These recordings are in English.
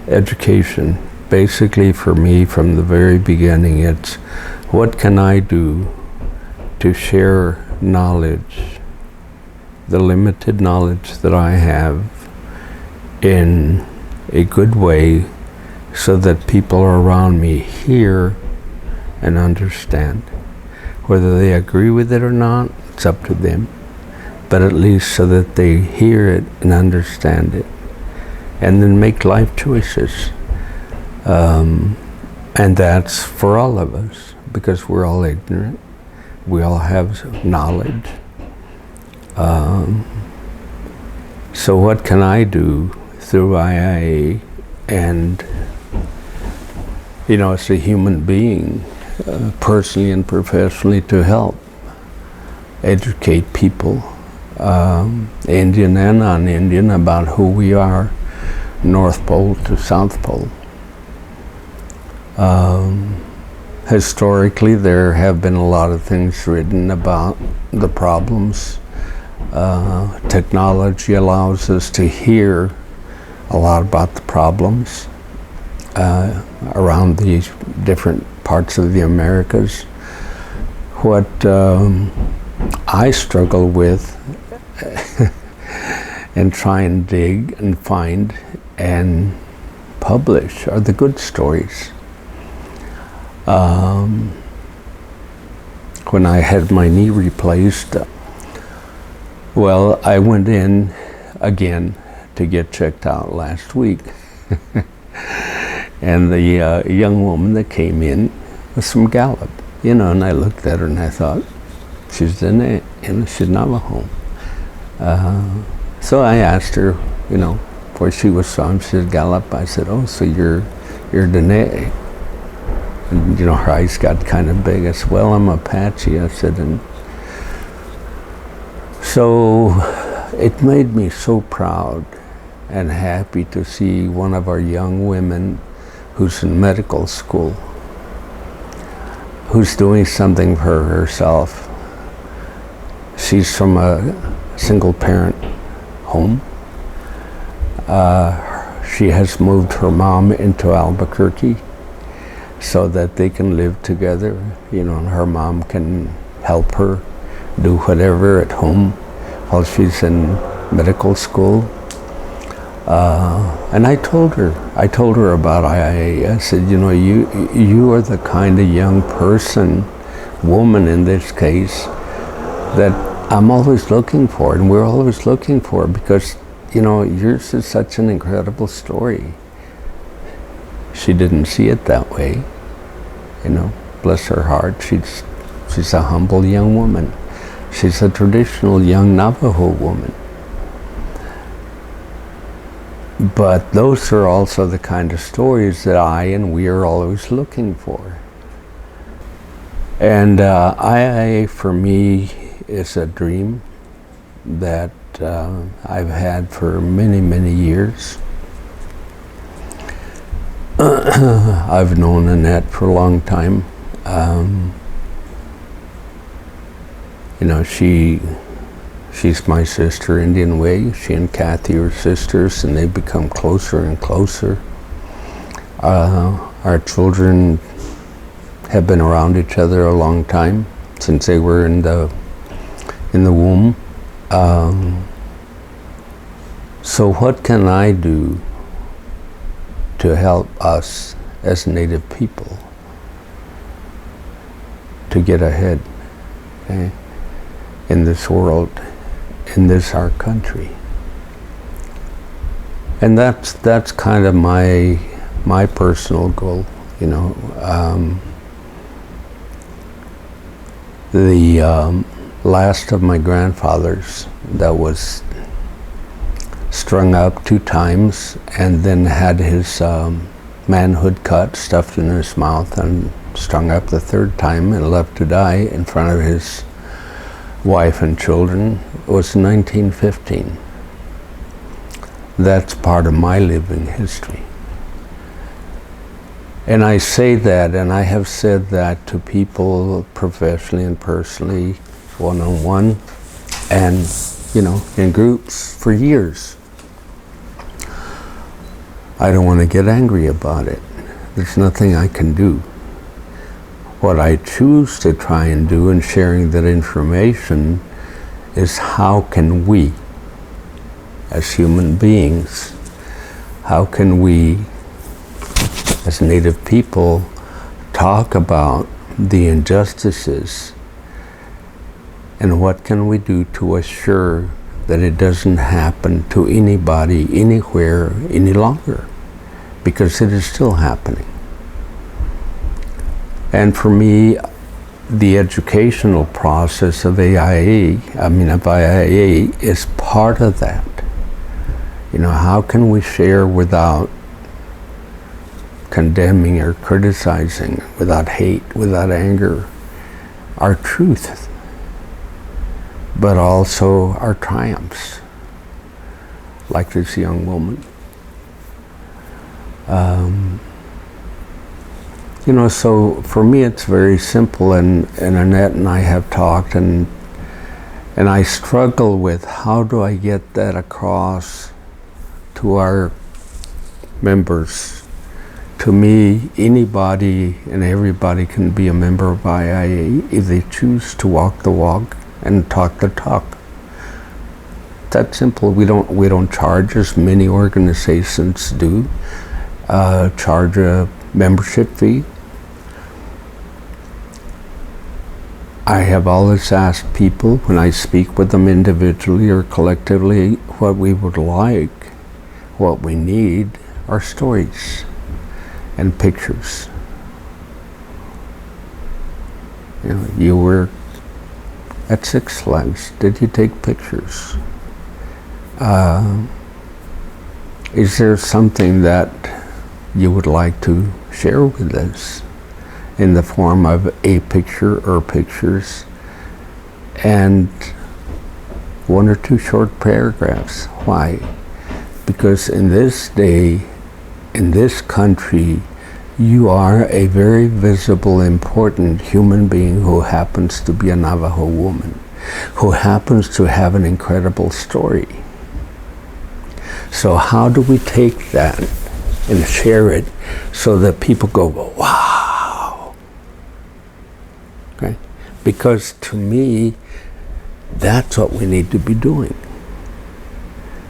education. Basically for me from the very beginning, it's what can I do to share knowledge, the limited knowledge that I have, in a good way so that people around me hear and understand. Whether they agree with it or not, it's up to them, but at least so that they hear it and understand it, and then make life choices. And that's for all of us, because we're all ignorant. We all have knowledge. So what can I do through IIA and, as a human being, personally and professionally, to help educate people, Indian and non-Indian, about who we are, North Pole to South Pole. Historically, there have been a lot of things written about the problems. Technology allows us to hear a lot about the problems around these different parts of the Americas. What I struggle with and try and dig and find and publish are the good stories. When I had my knee replaced, well, I went in again to get checked out last week. And the young woman that came in was from Gallup, and I looked at her and I thought, she's Dene, she's Navajo. So I asked her, where she was from. She said Gallup. I said, oh, so you're Dene. And, her eyes got kind of big. I said, well, I'm Apache. I said, and so it made me so proud and happy to see one of our young women who's in medical school, who's doing something for herself. She's from a single parent home. She has moved her mom into Albuquerque so that they can live together, and her mom can help her do whatever at home while she's in medical school. And I told her about IIA. I said, you are the kind of young person, woman in this case, that I'm always looking for, and we're always looking for, because, yours is such an incredible story. She didn't see it that way, bless her heart. She's a humble young woman. She's a traditional young Navajo woman. But those are also the kind of stories that I and we are always looking for. And IIA for me is a dream that I've had for many, many years. I've known Annette for a long time. She's my sister Indian way. She and Kathy are sisters, and they've become closer and closer. Our children have been around each other a long time, since they were in the womb. So what can I do to help us as Native people to get ahead, okay, in this world, in this our country? And that's kind of my personal goal, The last of my grandfathers that was strung up 2 times and then had his manhood cut, stuffed in his mouth, and strung up the 3rd time and left to die in front of his wife and children was 1915. That's part of my living history. And I say that, and I have said that to people professionally and personally, one-on-one, and in groups for years. I don't want to get angry about it. There's nothing I can do. What I choose to try and do in sharing that information is how can we, as human beings, how can we, as Native people, talk about the injustices and what can we do to assure that it doesn't happen to anybody, anywhere, any longer, because it is still happening. And for me, the educational process of IIA is part of that. You know, how can we share without condemning or criticizing, without hate, without anger, our truth, but also our triumphs, like this young woman. You know, so for me it's very simple, and Annette and I have talked, and I struggle with how do I get that across to our members. To me, anybody and everybody can be a member of IIA if they choose to walk the walk and talk the talk. That simple. We don't charge as many organizations do. Charge a membership fee. I have always asked people when I speak with them individually or collectively what we would like, what we need are stories and pictures. You know, you were at Six Flags. Did you take pictures? Is there something that you would like to share with us in the form of a picture or pictures and one or two short paragraphs? Why? Because in this day, in this country, you are a very visible, important human being who happens to be a Navajo woman, who happens to have an incredible story. So how do we take that and share it so that people go, wow? Okay? Because to me, that's what we need to be doing.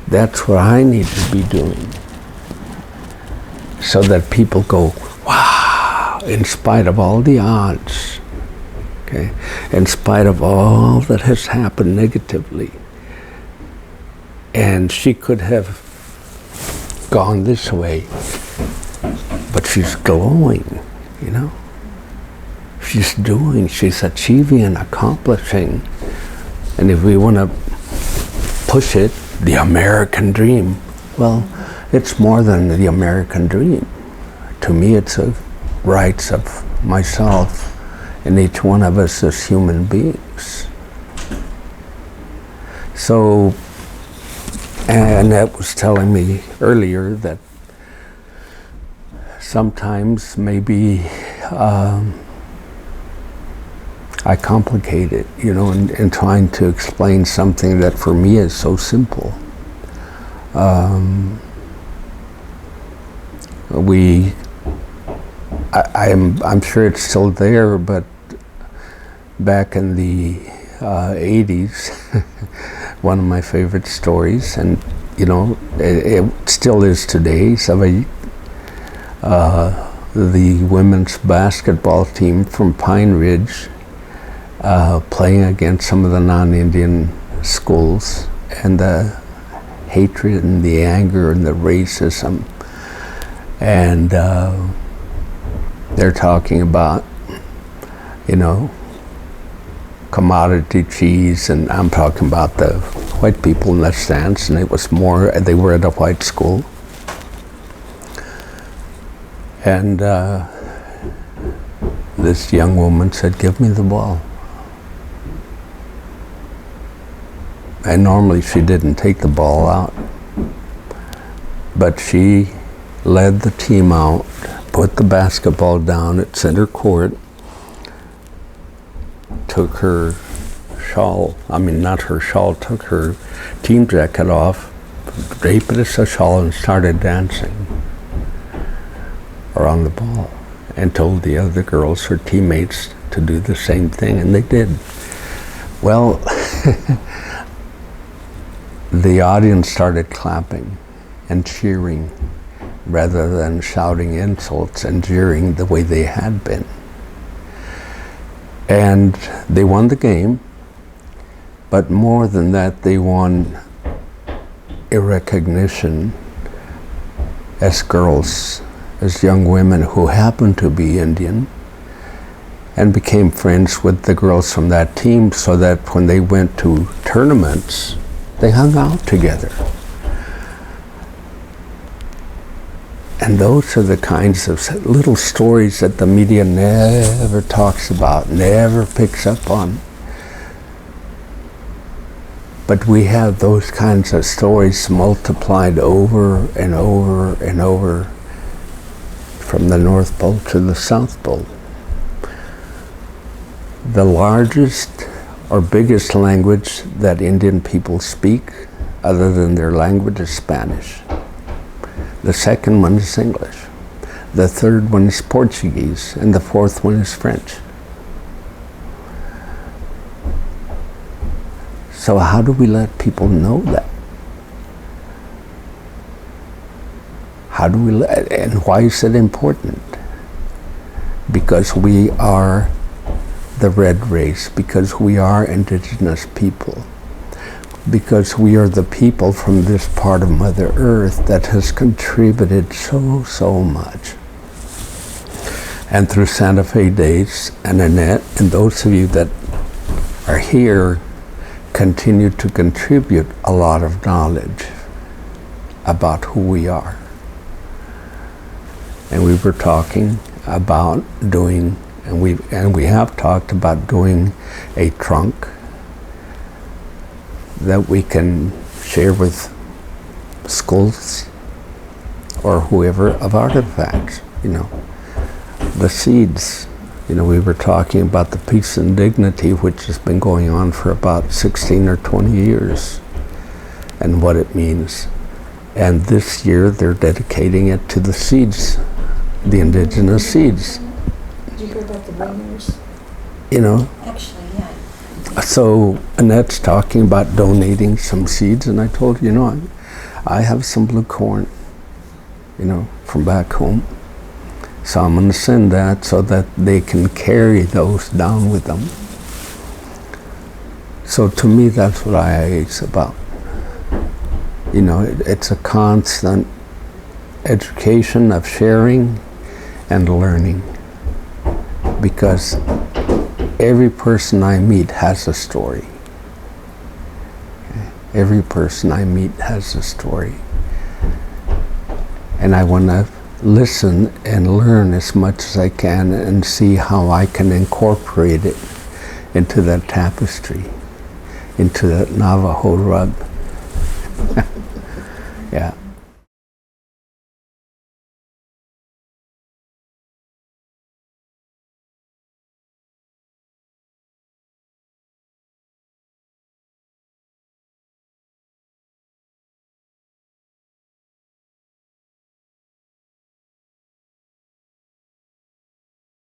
That's what I need to be doing. So that people go, wow, in spite of all the odds, okay, in spite of all that has happened negatively. And she could have gone this way, but she's glowing, you know? She's doing, she's achieving and accomplishing. And if we want to push it, the American dream, well, it's more than the American dream. To me, it's a rights of myself and each one of us as human beings. So, and that was telling me earlier that sometimes maybe I complicate it, you know, in trying to explain something that for me is so simple. I'm sure it's still there, but back in the 80s, one of my favorite stories, and you know, it still is today, the women's basketball team from Pine Ridge playing against some of the non-Indian schools, and the hatred and the anger and the racism, and they're talking about, you know, commodity cheese, and I'm talking about the white people in the stands, and it was more, they were at a white school. And this young woman said, "Give me the ball." And normally she didn't take the ball out, but she led the team out, put the basketball down at center court, took her shawl, not her shawl, took her team jacket off, draped it as a shawl and started dancing. were on the ball, and told the other girls, her teammates, to do the same thing, and they did. Well, the audience started clapping and cheering rather than shouting insults and jeering the way they had been. And they won the game, but more than that, they won a recognition as girls, as young women who happened to be Indian, and became friends with the girls from that team, so that when they went to tournaments, they hung out together. And those are the kinds of little stories that the media never talks about, never picks up on. But we have those kinds of stories multiplied over and over and over from the North Pole to the South Pole. The largest or biggest language that Indian people speak, other than their language, is Spanish. The second one is English. The third one is Portuguese, and the fourth one is French. So how do we let people know that? How do we and why is it important? Because we are the red race, because we are Indigenous people, because we are the people from this part of Mother Earth that has contributed so much. And through Santa Fe Days and Annette and those of you that are here continue to contribute a lot of knowledge about who we are. And we were talking about doing, and we have talked about doing a trunk that we can share with schools or whoever of artifacts, the seeds. We were talking about the Peace and Dignity, which has been going on for about 16 or 20 years, and what it means. And this year they're dedicating it to the seeds, the indigenous seeds. Did you hear about the winners? Actually, yeah. So Annette's talking about donating some seeds, and I told her, I have some blue corn, from back home. So I'm going to send that so that they can carry those down with them. So to me, that's what IIA is about. It's a constant education of sharing and learning, because every person I meet has a story. Every person I meet has a story. And I want to listen and learn as much as I can and see how I can incorporate it into that tapestry, into that Navajo rug. Yeah.